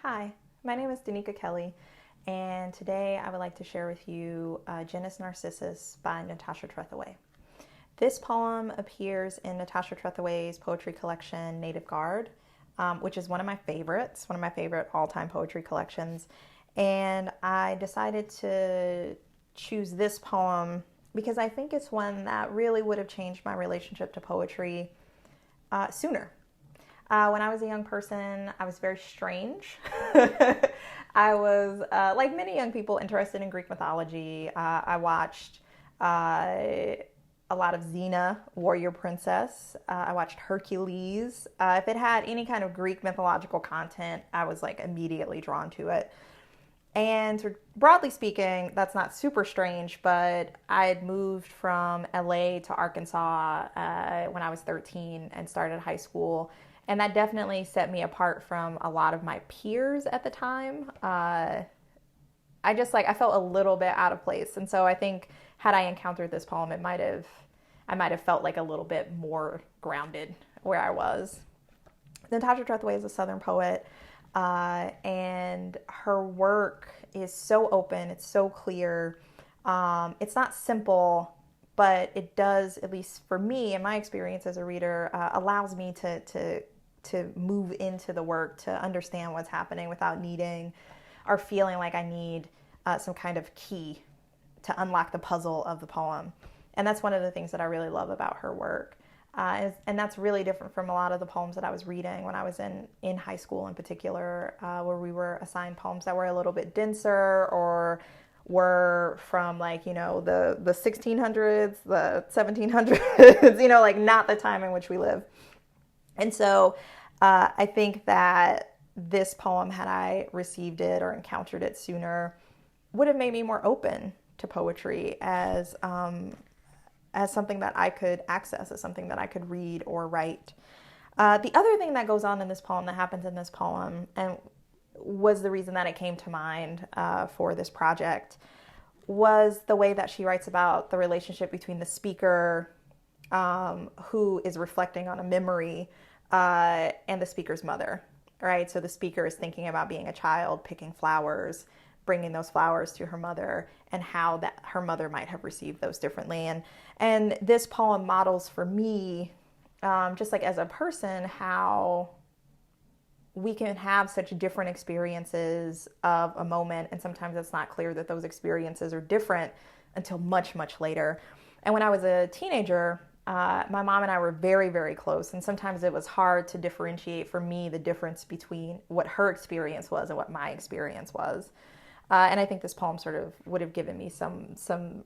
Hi, my name is Danica Kelly, and today I would like to share with you Genus Narcissus by Natasha Trethewey. This poem appears in Natasha Trethewey's poetry collection, Native Guard, which is one of my favorites, one of my favorite all-time poetry collections. And I decided to choose this poem because I think it's one that really would have changed my relationship to poetry sooner. When I was a young person, I was very strange. I was, like many young people, interested in Greek mythology. I watched a lot of Xena, Warrior Princess. I watched Hercules. If it had any kind of Greek mythological content, I was like immediately drawn to it. And broadly speaking, that's not super strange, but I had moved from LA to Arkansas when I was 13 and started high school. And that definitely set me apart from a lot of my peers at the time. I felt a little bit out of place. And so I think had I encountered this poem, I might have felt like a little bit more grounded where I was. Natasha Trethewey is a Southern poet. And her work is so open, it's so clear. It's not simple, but it does, at least for me, in my experience as a reader, allows me to move into the work, to understand what's happening without needing or feeling like I need some kind of key to unlock the puzzle of the poem. And that's one of the things that I really love about her work. And that's really different from a lot of the poems that I was reading when I was in high school in particular, where we were assigned poems that were a little bit denser or were from the 1600s, the 1700s, like not the time in which we live. And so I think that this poem, had I received it or encountered it sooner, would have made me more open to poetry as something that I could access, as something that I could read or write. The other thing that goes on in this poem, that happens in this poem, and was the reason that it came to mind for this project, was the way that she writes about the relationship between the speaker, who is reflecting on a memory, and the speaker's mother, right? So the speaker is thinking about being a child, picking flowers, bringing those flowers to her mother, and how that her mother might have received those differently. And this poem models for me, just like as a person, how we can have such different experiences of a moment, and sometimes it's not clear that those experiences are different until much, much later. And when I was a teenager, my mom and I were very, very close, and sometimes it was hard to differentiate for me the difference between what her experience was and what my experience was. And I think this poem sort of would have given me some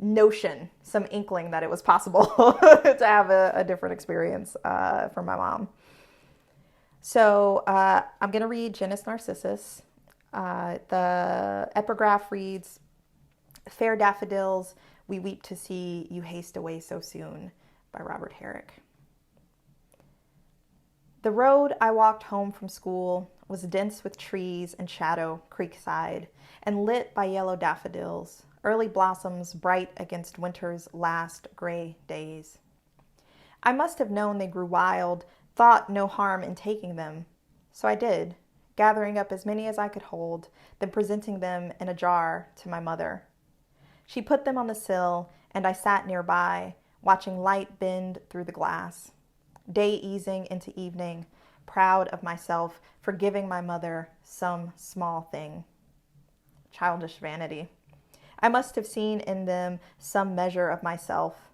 notion, some inkling that it was possible to have a different experience from my mom. So I'm going to read Genus Narcissus. The epigraph reads, "Fair daffodils, we weep to see you haste away so soon," by Robert Herrick. The road I walked home from school was dense with trees and shadow creekside, and lit by yellow daffodils, early blossoms bright against winter's last gray days. I must have known they grew wild, thought no harm in taking them. So I did, gathering up as many as I could hold, then presenting them in a jar to my mother. She put them on the sill, and I sat nearby, watching light bend through the glass. Day easing into evening, proud of myself for giving my mother some small thing. Childish vanity. I must have seen in them some measure of myself.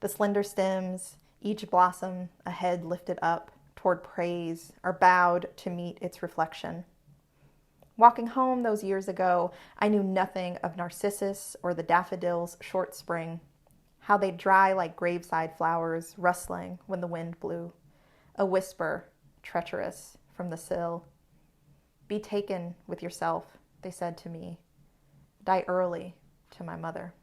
The slender stems, each blossom a head lifted up toward praise or bowed to meet its reflection. Walking home those years ago, I knew nothing of Narcissus or the daffodil's short spring, how they'd dry like graveside flowers rustling when the wind blew. A whisper, treacherous, from the sill. "Be taken with yourself," they said to me. "Die early," to my mother.